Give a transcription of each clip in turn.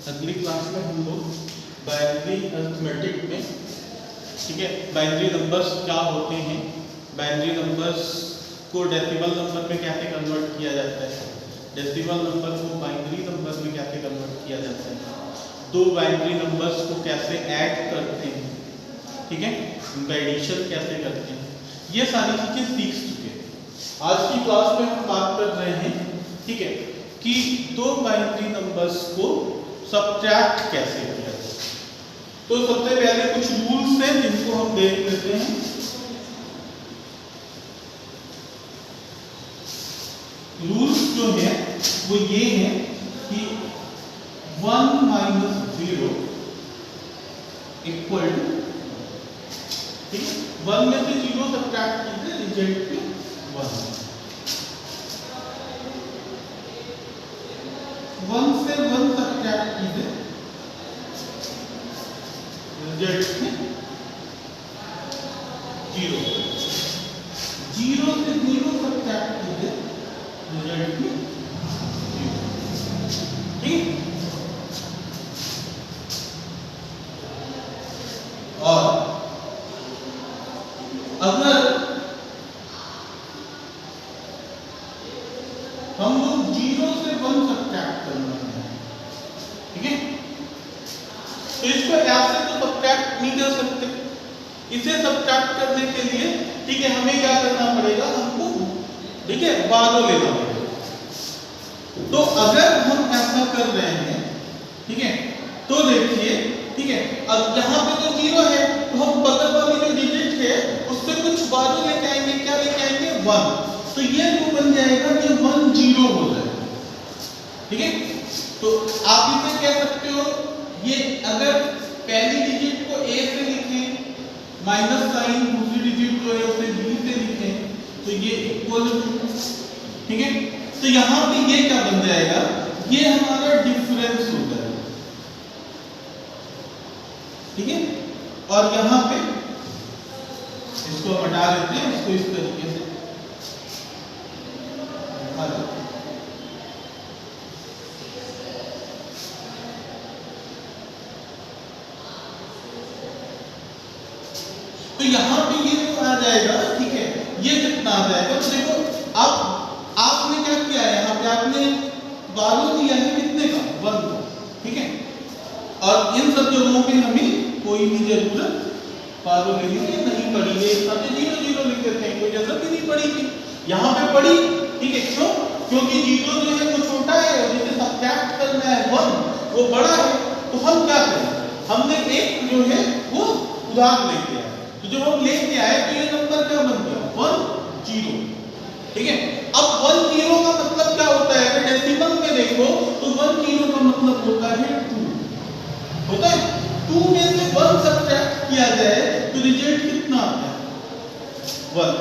अगली क्लास में हम लोग बाइनरी अरिथमेटिक में, ठीक है, बाइनरी नंबर्स क्या होते हैं, बाइनरी नंबर्स को डेसिमल नंबर में कैसे कन्वर्ट किया जाता है, डेसिमल नंबर को बाइनरी नंबर में कैसे कन्वर्ट किया जाता है, दो बाइनरी नंबर्स को कैसे ऐड करते हैं, ठीक है, उनका एडिशन कैसे करते हैं, ये सारी चीजें सीख चुके हैं। आज की क्लास में हम बात कर रहे हैं, ठीक है, कि दो बाइनरी नंबर्स को सब्ट्रैक्ट कैसे किया जाए। तो सबसे पहले कुछ रूल्स हैं जिनको हम देख लेते हैं। रूल्स जो है वो ये है कि 1 - 0 इक्वल टू, ठीक है, 1 में से 0 सब्ट्रैक्ट कीजिए, रिजल्ट में 1, 1 से 1 सब्ट्रैक्ट कीजिए, रिजल्ट में 0, 0 से 0 सब्ट्रैक्ट कीजिए, रिजल्ट में 0, ठीक। और अगर हम लोग 0 से 1 सब्ट्रैक्ट करना है, ठीक है, तो इसको ऐसे तो सब्ट्रैक्ट नहीं कर सकते। इसे सब्ट्रैक्ट करने के लिए, ठीक है, हमें क्या करना पड़ेगा, हमको, ठीक है, बारो लेना पड़ेगा। तो अगर हम ऐसा कर रहे हैं, ठीक है, तो देखिए, ठीक है, अब यहाँ पे तो 0 है, तो हम बगल वाली जो डिजिट है उससे कुछ बारो लेके आएंगे, क्या लेके आएंगे, 1, तो ये जो बन जाएगा ये 1 0 हो जाएगा, ठीक है। तो आप इसे कह सकते हो, ये अगर पहली डिजिट को a से लिखें, माइनस साइन दूसरी डिजिट जो है उसे b से लिखें, तो ये इक्वल टू, ठीक है। तो यहाँ पे ये क्या बन जाएगा, ये हमारा डिफरेंस हो जाएगा, ठीक है। और यहाँ पे इसको हटा देते हैं, इसको इस तरीके से तो यहाँ पे ये जो आ जाएगा, ठीक है, ये कितना आ जाएगा, तो देखो अब आपने क्या किया है, यहाँ पे आपने बारो दिया है कितने का, 1 का, ठीक है। और इन सब जगहों पे हमें कोई भी जरूरत बारो लेने की नहीं पड़ी है, सब 0 0 लिख देते हैं, कोई जरूरत ही नहीं पड़ी थी, यहाँ पे पड़ी, ठीक है। क्यों? क्योंकि 0 जो है वो छोटा है और जिसे सब्ट्रैक्ट करना है 1 वो बड़ा है। तो हम क्या करें, हमने एक जो है वो उधार लेके आए, तो जब हम लेके आए तो ये नंबर क्या बन गया, 1 0, ठीक है। अब 1 0 का मतलब क्या होता है, अगर डेसिमल में देखो तो 1 0 का मतलब होता है 2, होता है 2 में से 1 सब्ट्रैक्ट किया जाए तो रिजल्ट कितना आता है, 1,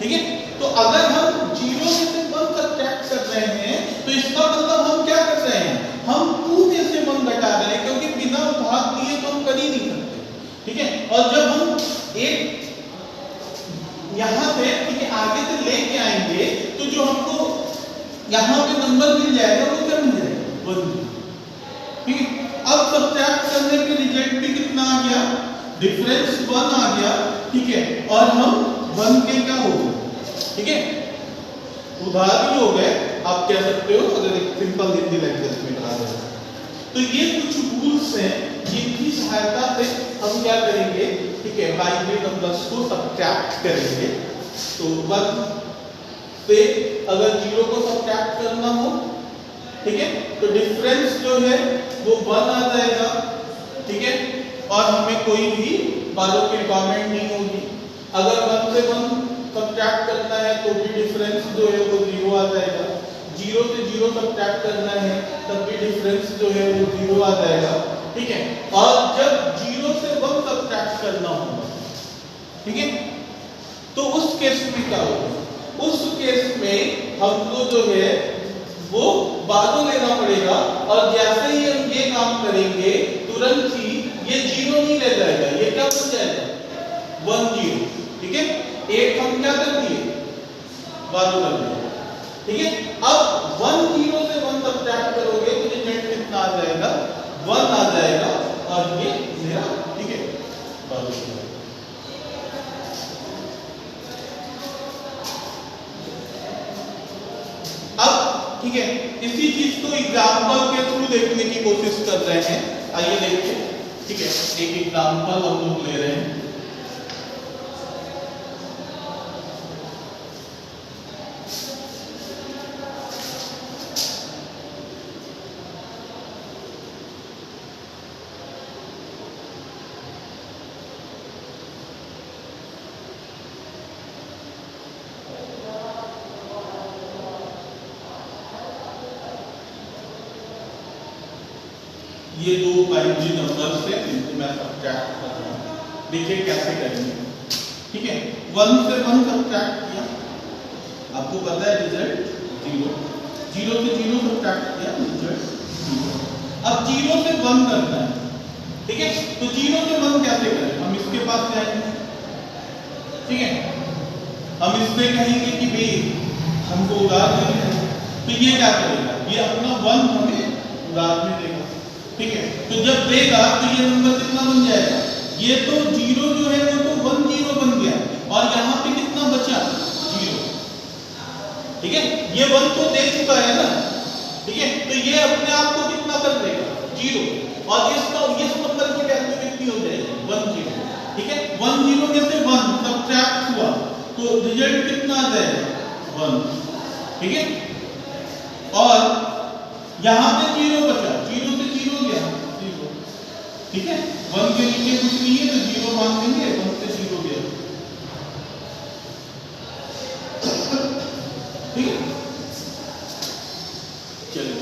ठीक है। तो अगर हम 0 में से 1 सब्ट्रैक्ट कर रहे हैं तो इसका मतलब हम क्या कर रहे हैं, हम 2 में से 1 घटा रहे हैं, क्योंकि बिना उधार दिए तो हम कर ही नहीं सकते, ठीक है। और जब हम एक यहां से, ठीक है, आगे से लेके आएंगे तो जो हमको यहां पे नंबर मिल जाएगा वो क्या मिल जाएगा, 1, ठीक है। अब सब्ट्रैक्ट करने पे रिजल्ट भी कितना आ गया, डिफरेंस 1 आ गया, ठीक है। और हम 1 के क्या हो गए, ठीक है, उधार भी हो गए, आप कह सकते हो, अगर एक सिंपल हिंदी लैंग्वेज में कहा जाए। तो ये कुछ रूल्स हैं जिनकी सहायता से हम क्या करेंगे, ठीक है, बाइनरी नंबर्स को सब्ट्रैक्ट करेंगे। तो 1 से अगर 0 को सब्ट्रैक्ट करना हो, ठीक है, तो डिफरेंस जो है वो 1 आ जाएगा, ठीक है। और हमें कोई भी बारो की रिक्वायरमेंट नहीं होगी। अगर 1 से 1 सब्ट्रैक्ट करना है तो भी डिफरेंस जो है वो 0 आ जाएगा, 0 से 0 सब्ट्रैक्ट करना है तब भी डिफरेंस जो है वो 0 आ जाएगा, ठीक है। और जब 0 से 1 सब्ट्रैक्ट करना होगा, ठीक है, तो उस केस में क्या होगा, उस केस में हमको जो है वो बारो लेना पड़ेगा, और जैसे ही हम ये काम करेंगे तुरंत ही ये 0 नहीं ले जाएगा, ये क्या बन जाएगा, 1 0, ठीक है। एक हम क्या कर दिए, बारो कर दिया, ठीक है। अब 1 0 से 1 सब्ट्रैक्ट करोगे तो रिजल्ट कितना आ जाएगा, ठीक है, इसी चीज को एग्जांपल के थ्रू देखने की कोशिश कर रहे हैं। आइए देखिए, ठीक है, एक एग्जांपल हम लोग ले रहे हैं। ये दो बाइनरी नंबर से इनको मैं सब्ट्रैक्ट कर रहा हूँ। देखिए कैसे करेंगे, ठीक है। 1 से 1 सब्ट्रैक्ट किया, आपको पता है रिजल्ट 0, 0 से 0 सब्ट्रैक्ट किया, रिजल्ट 0। अब 0 से 1 करना है, ठीक है। तो 0 से 1 कैसे करें, हम इसके पास जाएंगे, ठीक है। हम इससे कहेंगे कि भाई हमको उधार देना है, तो ये क्या करेगा, ये अपना 1 हमें उधार में देगा, ठीक है। तो जब देगा तो ये नंबर कितना बन जाएगा, ये तो 0 जो है वो तो 1 0 बन गया, और यहाँ पे कितना बचा 0, ठीक है। ये 1 तो दे चुका है ना, ठीक है। तो ये अपने आप को कितना कर देगा 0, और इसका इस नंबर की वैल्यू कितनी हो जाएगी 1 0, ठीक है। 1 0 में से 1 सब्ट्रैक्ट हुआ तो रिजल्ट कितना आ जाएगा 1, ठीक है। और यहाँ पे 0 बचा, 0 से 0 गया 0, ठीक है। 1 के नीचे कुछ नहीं है तो 0 मान देंगे, 1 से 0 गया, ठीक है। चलिए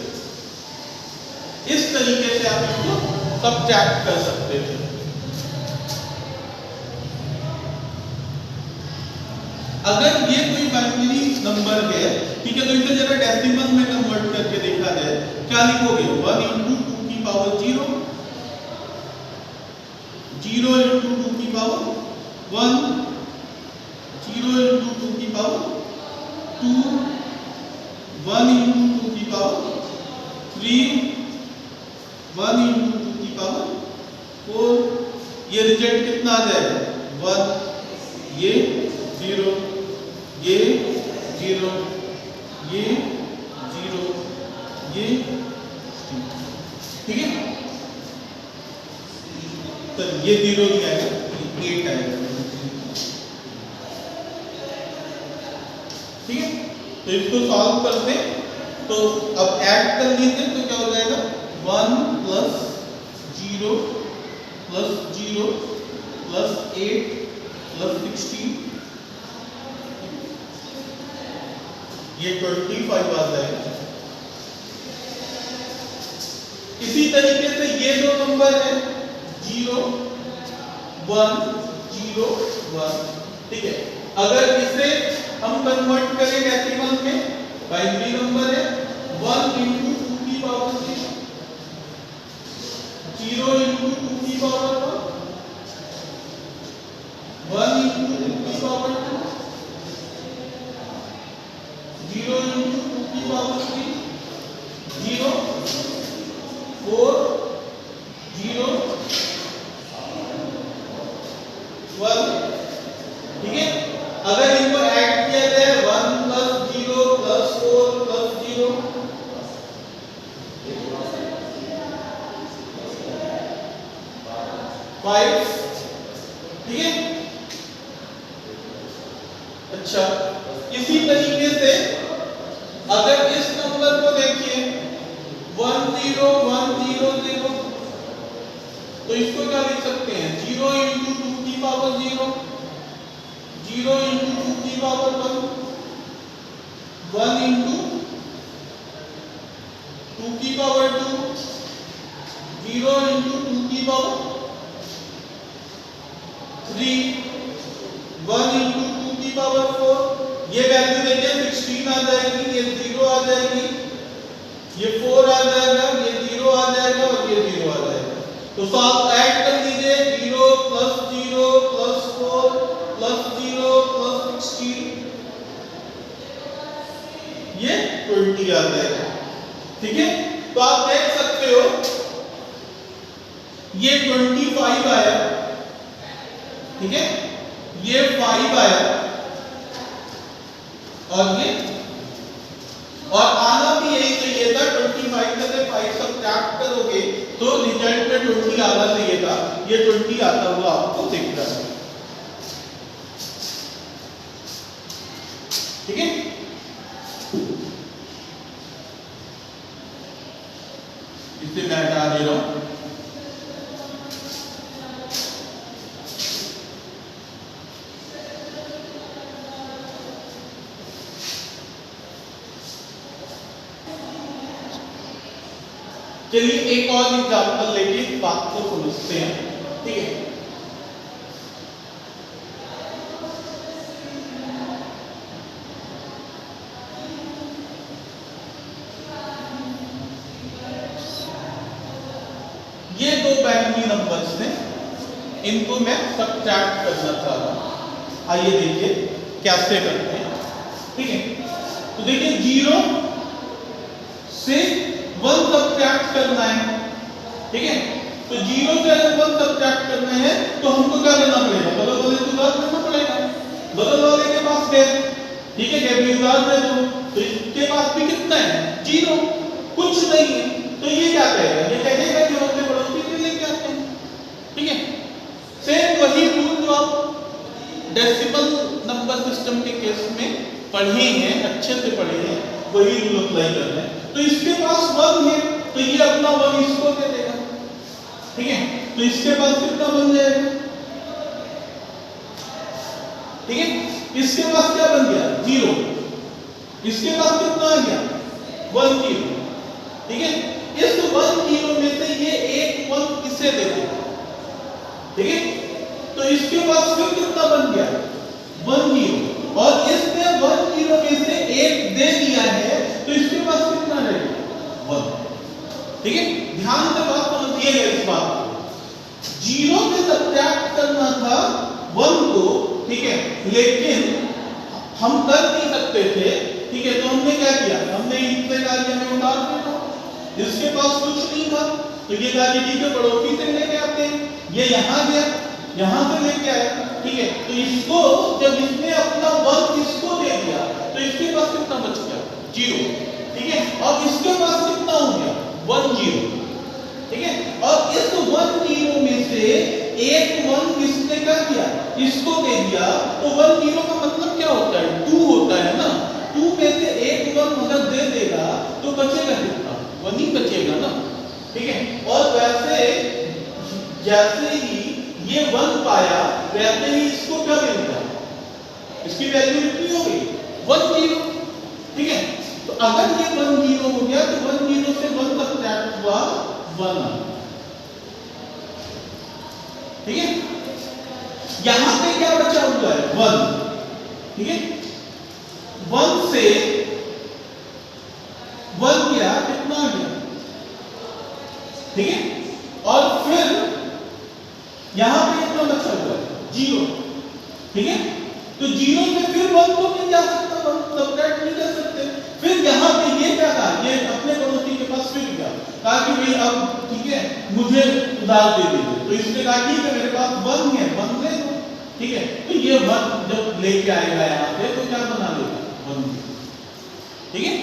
इस तरीके से आप इसको सब्ट्रैक्ट कर सकते थे। अगर ये कोई बाइनरी नंबर है, ठीक है, तो इसे जरा डेसिमल में कन्वर्ट करके देखा जाए, क्या लिखोगे 1 × 2 की पावर 0, 0 × 2 की पावर 1, 0 × 2 की पावर 2, 1 × 2 की पावर 3, 1 × 2 की पावर 4। ये रिजल्ट कितना आ जाएगा 1, ये 0, ये 0, ये 0, ये, ठीक है। तो ये 0 नहीं आएगा, 8 आएगा, ठीक है। तो इसको सॉल्व करते हैं, तो अब ऐड कर लीजिए, तो क्या हो जाएगा 1 + 0 + 0 + 8 + 16, ये 25 आ जाएगा। इसी तरीके से ये दो नंबर है 0 1 0 1, ठीक है। अगर इसे हम कन्वर्ट करें डेसिमल में, बाइनरी नंबर है 1 × 2 की पावर 0, 0 × 2 की पावर 1 × 2 की पावर 2, 0 × 2 की पावर 3, 0 4 0 1, ठीक है। अगर इनको ऐड किया जाए 1 + 0 + 4 + 0, फाइव, ठीक है। अच्छा, इसी तरीके से अगर इस नंबर को देखिए 1 0 1 0 0, तो इसको क्या लिख सकते हैं 0 × 2 की पावर 0, 0 × 2 की पावर 1, 1 × 2 की पावर 2, 0 × 2 की पावर 3, 1 × 2 की पावर 4। ये वैल्यू देखिए 16 आ जाएगी, ये 0 आ जाएगी, ये 4 आ जाएगा, ये 0 आ जाएगा, और ये 0 आ जाएगा। तो साथ ऐड कर लीजिए 0 + 0 + 4 + 0 + 16, ये 20 आ जाएगा, ठीक है। तो आप देख सकते हो ये 25 आया, ठीक है, ये 5 आया, और ये, और आना भी सब्ट्रैक्ट करोगे तो रिजल्ट में 20 आना चाहिए था, ये 20 आता हुआ आपको दिख रहा है। ठीक है, इसे मैं हटा दे रहा हूं। चलिए एक और एग्जांपल लेके इस बात को समझते हैं। ठीक है, ये दो बाइनरी नंबर्स थे, इनको मैं सब्ट्रैक्ट करना चाह रहा हूं। आइए देखिए कैसे करते हैं। ठीक है, तो देखिए 0 से 1 सब्ट्रैक्ट करना है। ठीक है, तो 0 से अगर 1 सब्ट्रैक्ट करना है तो हमको क्या करना पड़ेगा, बगल वाले को उधार देना पड़ेगा। बगल वाले के पास गैप, ठीक है, गैप भी उधार दे दो, तो इसके पास भी कितना है, 0, कुछ नहीं है। तो ये क्या कहेगा, ये कहेगा कि हमने पड़ोसी से लेके आते हैं। ठीक है, सेम वही रूल जो आप डेसिमल नंबर सिस्टम के केस में पढ़े हैं, अच्छे से पढ़े हैं, वही रूल अप्लाई कर रहे हैं। तो इसके पास 1 है तो ये अपना 1 इसको दे देगा। ठीक है, तो इसके पास कितना बन जाएगा, ठीक है, इसके पास क्या बन गया, 0, इसके पास कितना आ गया, 1 0। ठीक है, इस 1 0 में से ये एक 1 इसे दे देगा। ठीक है, तो इसके पास फिर कितना बन गया, 1 0, और इसने 1 0 में से एक दे दिया है तो इसके पास कितना रहेगा, 1। ठीक है, ध्यान से बात समझिएगा इस बात को। 0 से सब्ट्रैक्ट करना था 1 को, ठीक है, लेकिन हम कर नहीं सकते थे। ठीक है, तो हमने क्या किया, हमने इनसे कार्य में उतार दिया। इसके पास कुछ नहीं था तो ये कार्य ठीक है पड़ोसी से लेके आते हैं, ये यहां गया, यहां से लेके आया। ठीक है, तो इसको जब इसने अपना 1 इसको दे दिया तो इसके पास कितना बच गया, 0। ठीक है, और इसके पास कितना हो गया, 1 0। ठीक है, और इस 1 0 में से एक 1 किसने क्या किया, इसको दे दिया। तो 1 0 का मतलब क्या होता है, 2 होता है ना। 2 में से एक 1 अगर दे देगा तो बचेगा कितना, 1 ही बचेगा ना। ठीक है, और वैसे जैसे ही ये 1 पाया वैसे ही इसको क्या मिल गया, इसकी वैल्यू कितनी हो गई, 1 0। ठीक है, तो अगर ये 1 0 हो गया तो 1 0 से 1 सब्ट्रैक्ट हुआ 1। ठीक है, यहां पे क्या बचा हुआ है, 1। ठीक है, 1 से 1 गया, कितना आ गया। ठीक है, और फिर यहां पे कितना बचा हुआ है, 0। ठीक है, तो 0 से फिर 1 को नहीं जा सकता, 1 सब्ट्रैक्ट नहीं कर सकते। फिर यहां पे ये क्या कहा, ये अपने पड़ोसी के पास फिर गया, कहा कि भाई अब ठीक है मुझे उधार दे दीजिए। तो इसने कहा ठीक है मेरे पास 1 है, 1 ले लो। ठीक है, तो ये 1 जब लेके आएगा यहां पे तो क्या बना लेगा, 1 0। ठीक है,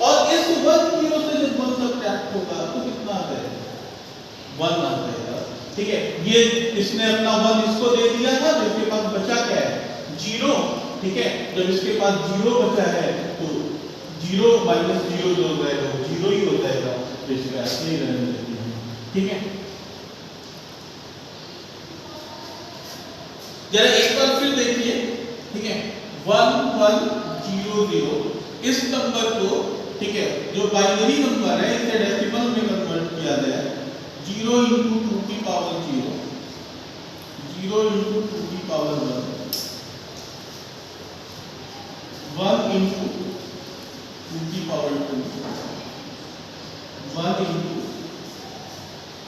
और इस 1 0 से जब 1 सब्ट्रैक्ट होगा तो कितना आ जाएगा, 1 आ जाएगा। ठीक है, ये इसने अपना 1 इसको दे दिया था, तो इसके पास बचा क्या है, 0। ठीक है, जब इसके पास 0 बचा है तो 0 माइनस 0 जो हो जाएगा वो 0 ही हो जाएगा, तो इसका ऐसे ही रहने देते हैं। ठीक है, जरा एक बार फिर देखिए। ठीक है, 1 1 0 0 इस नंबर को, ठीक है, जो बाइनरी नंबर है इसे डेसिमल में कन्वर्ट किया गया है। 0 into 2 की पावर 0, 0 into 2 की पावर 1, 1 into 2 की पावर 2, 1 into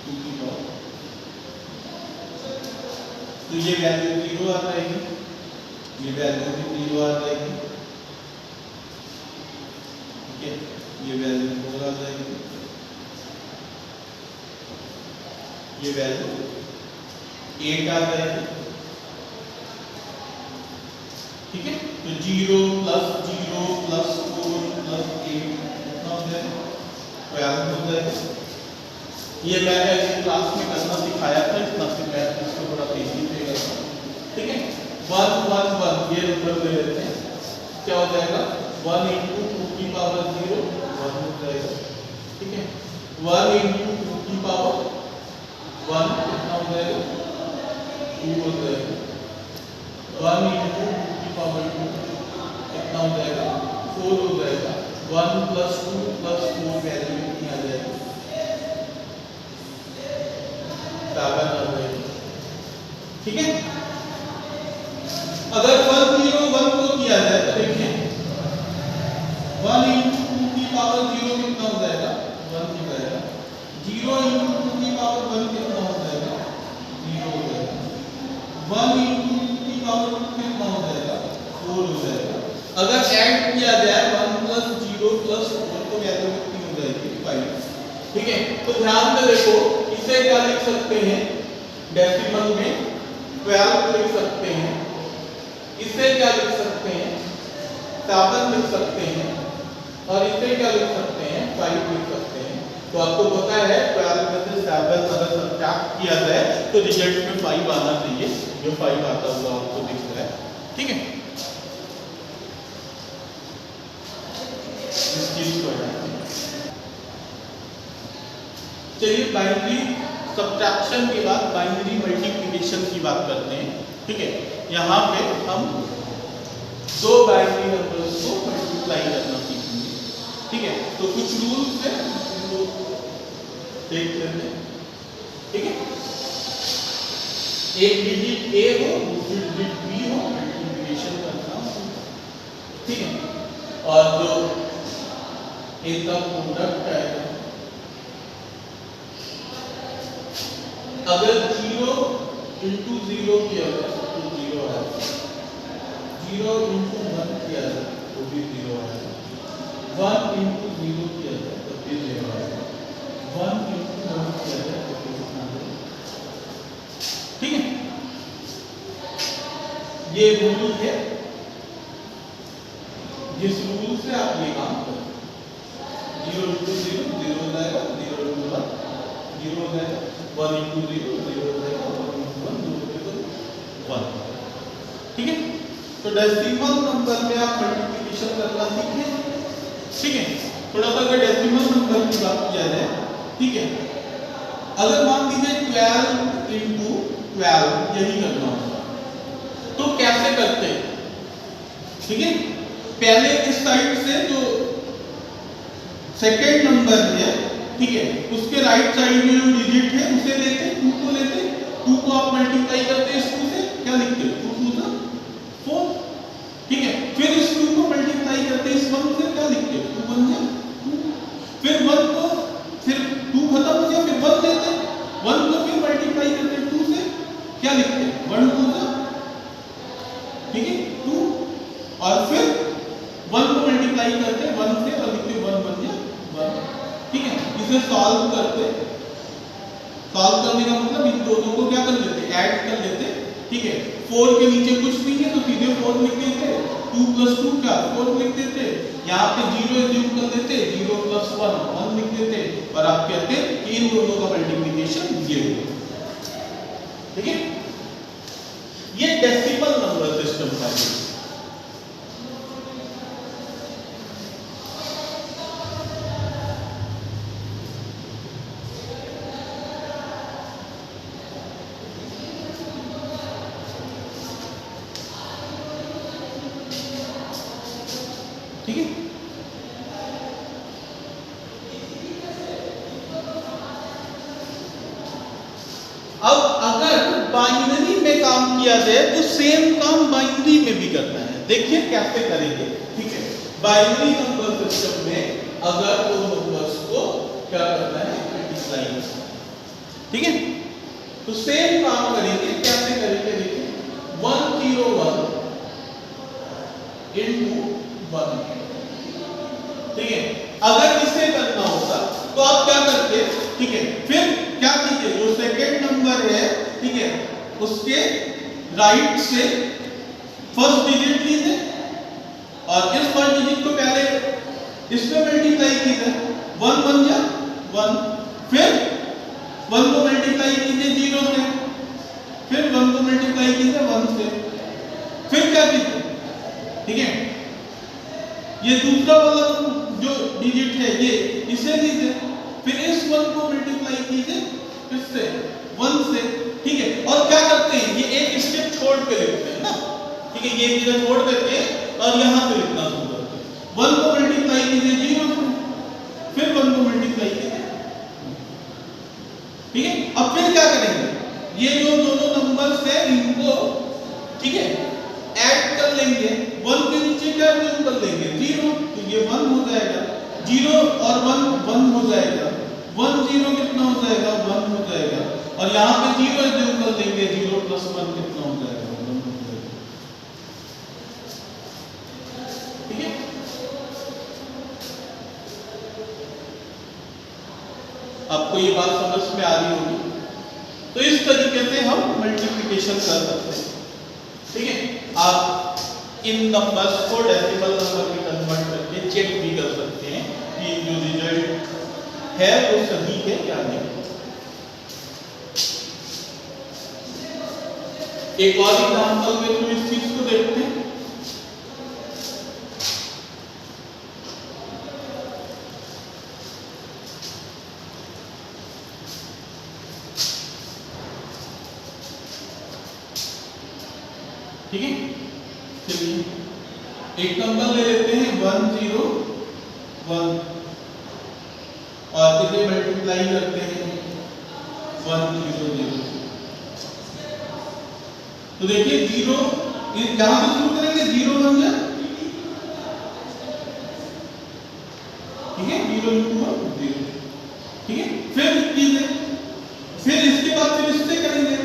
2 की पावर। तो ये वैल्यू 0 आ जाएगी, ये वैल्यू भी 0 आ जाएगी। ठीक है, ये वैल्यू 4 आ जाएगी, ये वैल्यू 8 आ जाएगी। ठीक है, तो 0 प्लस 0 प्लस 4 प्लस 8 कितना हो जाएगा, 12 हो जाएगा। ये मैंने क्लास में करना सिखाया था, इतना से मैं इसको थोड़ा तेजी से करता हूँ। ठीक है, 1 1 1 ये नंबर ले लेते हैं, क्या हो जाएगा 1 इंटू 2 की पावर 0 1 हो जाएगा। ठीक है, 1 इंटू 2 की पावर 1 कितना हो जाएगा 2 हो जाएगा। 1 इंटू 2 की पावर 2 कितना हो जाएगा 4 हो जाएगा। 1 प्लस 2 प्लस 4 वैल्यू कितनी आ जाएगी 7 आ जाएगी। ठीक है, अगर 1 0 1 को किया जाए तो देखिए 1 इंटू 2 की पावर 0 कितना हो जाएगा 1 हो जाएगा। 0 इंटू 2 की पावर 1 कितना हो जाएगा 0 हो जाएगा। 1 इंटू 2 की पावर 2 कितना हो जाएगा 4 हो जाएगा। अगर ऐड किया जाए 1 प्लस 0 प्लस 4 तो वैल्यू कितनी हो जाएगी 5। ठीक है, तो ध्यान से देखो, इसे क्या लिख सकते हैं डेसिमल में 12 लिख सकते हैं, इसे क्या लिख सकते हैं 7 लिख सकते हैं, और इसे क्या लिख सकते हैं 5 लिख सकते हैं। तो आपको पता है 12 में से 7 अगर सब्ट्रैक्ट किया जाए तो रिजल्ट में 5 आना चाहिए, जो 5 आता हुआ आपको दिख रहा है। ठीक है, इस चीज को चलिए बाइनरी सब्ट्रैक्शन के बाद बाइनरी मल्टीप्लिकेशन की बात करते हैं। ठीक है, यहाँ पे हम दो बाइनरी नंबर्स को मल्टीप्लाई करना सीखेंगे। ठीक है, तो कुछ रूल्स है इनको देख लेते हैं। ठीक है, एक डिजिट ए हो दूसरी डिजिट बी हो, मल्टीप्लिकेशन करना। ठीक है, और जो इनका प्रोडक्ट है अगर 0 इंटू 0 किया जाए तो 0 है, 0 इंटू 1 किया जाए तो भी 0 है, 1 इंटू 0 किया जाए तो भी 0 है, 1 इंटू 1 किया जाए तो भी कितना है। ठीक है, ये रूल है, जिस रूल से आप ये काम करें 0 इंटू 0 0 हो जाएगा, 0 इंटू 1 0 हो जाएगा, 1 इंटू 0 0 हो जाएगा, 1 इंटू 1 2 हो जाएगा 1। ठीक है, तो डेसिमल नंबर में आप मल्टीप्लिकेशन करना सीखें। ठीक है, थोड़ा सा अगर डेसिमल नंबर की बात किया जाए, ठीक है, अगर मान लीजिए 12 इंटू 12 यही करना होगा तो कैसे करते हैं। ठीक है, पहले इस साइड से जो सेकेंड नंबर है, ठीक है, उसके राइट साइड में जो डिजिट है उसे लेते 2 को लेते, 2 को आप मल्टीप्लाई करते इस 2 से, क्या लिखते 2 2 सा 4। ठीक है, फिर इस 2 को मल्टीप्लाई करते इस 1 से, क्या लिखते 2 1 जा 2, फिर 1 को फिर 2 खत्म हो गया, फिर 1 लेते 1 को फिर मल्टीप्लाई करते 2 से, क्या लिखते 1 2 सा, ठीक है 2, और फिर 1 को मल्टीप्लाई करते 1 से और लिखते 1 1 जा 1। ठीक है, इसे सॉल्व करते, सॉल्व करने का मतलब इन दोनों को क्या कर लेते ऐड कर लेते। ठीक है, 4 के नीचे कुछ नहीं है तो सीधे 4 लिख देते, 2 + 2 क्या 4 लिख देते, यहाँ पे 0 एज्यूम कर देते, 0 + 1 1 लिख देते, और आप कहते कि इन दोनों का मल्टीप्लिकेशन ये हो। ठीक है, ये डेसिमल नंबर सिस्टम का है। ठीक है, अब अगर बाइनरी में काम किया जाए तो सेम काम बाइनरी में भी करना है। देखिए कैसे करेंगे। ठीक है, बाइनरी नंबर सिस्टम में अगर दो नंबर्स को क्या करना है मल्टीप्लाई करना है। ठीक है, तो सेम काम करेंगे, कैसे करेंगे देखिए 101 इंटू 1। ठीक है, अगर इसे करना होता तो आप क्या करते, ठीक है, फिर क्या कीजिए जो सेकेंड नंबर है, ठीक है, उसके राइट से फर्स्ट डिजिट लीजिए और इस फर्स्ट डिजिट को पहले इसमें मल्टीप्लाई कीजिए, 1 1 जा 1, फिर 1 को मल्टीप्लाई कीजिए 0 से, फिर 1 को मल्टीप्लाई कीजिए 1 से, फिर क्या कीजिए, ठीक है, ये दूसरा वाला जो डिजिट है ये इसे लीजिए, फिर इस 1 को मल्टीप्लाई कीजिए किससे, 1 से, ठीक है। और क्या करते हैं, ये एक स्टेप छोड़ के लिखते हैं ना, ठीक है, ये चीजें छोड़ देते हैं और यहाँ पे लिखना शुरू करते हैं। 1 को मल्टीप्लाई कीजिए 0 से, फिर 1 को मल्टीप्लाई कीजिए, ठीक है। अब फिर क्या करेंगे, ये जो दोनों नंबर्स है इनको, ठीक है, ऐड कर लेंगे, 1 के नीचे क्या जोड़ कर लेंगे 0, तो ये 1 हो जाएगा, 0 और 1 1 हो जाएगा, 1 0 कितना हो जाएगा 1 हो जाएगा, और यहाँ पे 0 जोड़ कर लेंगे, 0 प्लस 1 कितना हो जाएगा 1 हो जाएगा, ठीक है। आपको ये बात समझ में आ रही होगी। तो इस तरीके से हम मल्टीप्लिकेशन कर सकते हैं, ठीक है। आप इन नंबर्स को डेसिमल नंबर में कन्वर्ट करके चेक भी कर सकते हैं कि जो रिजल्ट है वो सही है या नहीं। एक और एग्जांपल के थ्रू इस चीज को देखते हैं। ठीक है, चलिए एक नंबर ले लेते हैं 1 0 1 और किसे मल्टीप्लाई करते हैं 1 0 0। तो देखिए 0 यहां से शुरू करेंगे 0 1 जा, ठीक है, 0 into 1 0, ठीक है। फिर इसके बाद फिर इससे करेंगे।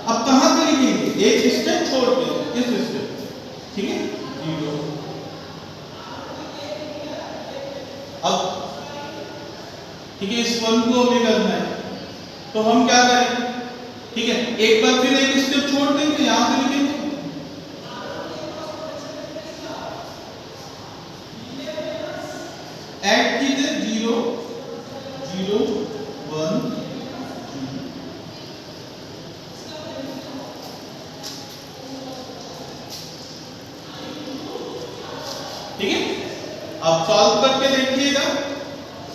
अब कहां पे लिखेंगे, एक स्टेप छोड़ के इस स्टेप, ठीक है, 0। अब ठीक है, इस 1 को हमें करना है, तो हम क्या करें, ठीक है, एक बार फिर एक स्टेप छोड़ देंगे, यहां पे लिखेंगे ऐड कीजिए 0 0 1 ठीक है। अब सॉल्व करके देखिएगा,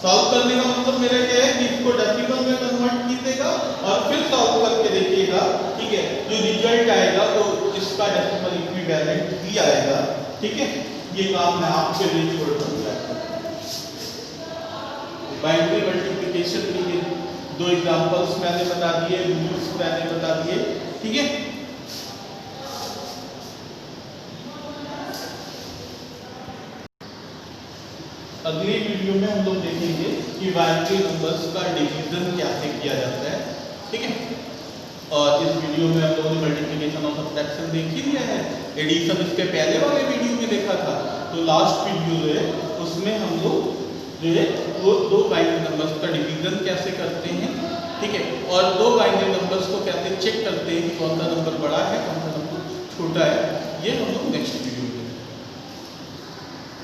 सॉल्व करने का मतलब मेरा क्या है कि इसको डेसिमल में कन्वर्ट कीजिएगा और फिर सॉल्व करके देखिएगा, ठीक है, जो रिजल्ट आएगा वो इसका डेसिमल इक्विवेलेंट ही आएगा, ठीक है। ये काम मैं आपके लिए छोड़ दूंगा। बाइनरी मल्टीप्लिकेशन के लिए दो एग्जांपल्स मैंने बता दिए, रूल्स मैंने बता दिए, ठीक है। अगली वीडियो में हम लोग देखेंगे कि बाइनरी नंबर्स का डिवीजन कैसे किया जाता है, ठीक है। और इस वीडियो में हम लोगों ने मल्टीप्लिकेशन और सब्ट्रैक्शन देख ही लिया है, एडिशन इसके पहले वाले वीडियो में देखा था। तो लास्ट वीडियो है उसमें हम लोग जो है वो दो बाइनरी नंबर्स का डिवीजन कैसे करते हैं, ठीक है, और दो बाइनरी नंबर्स को कैसे चेक करते हैं कि कौन सा नंबर बड़ा है कौन सा नंबर छोटा है, ये हम लोग नेक्स्ट वीडियो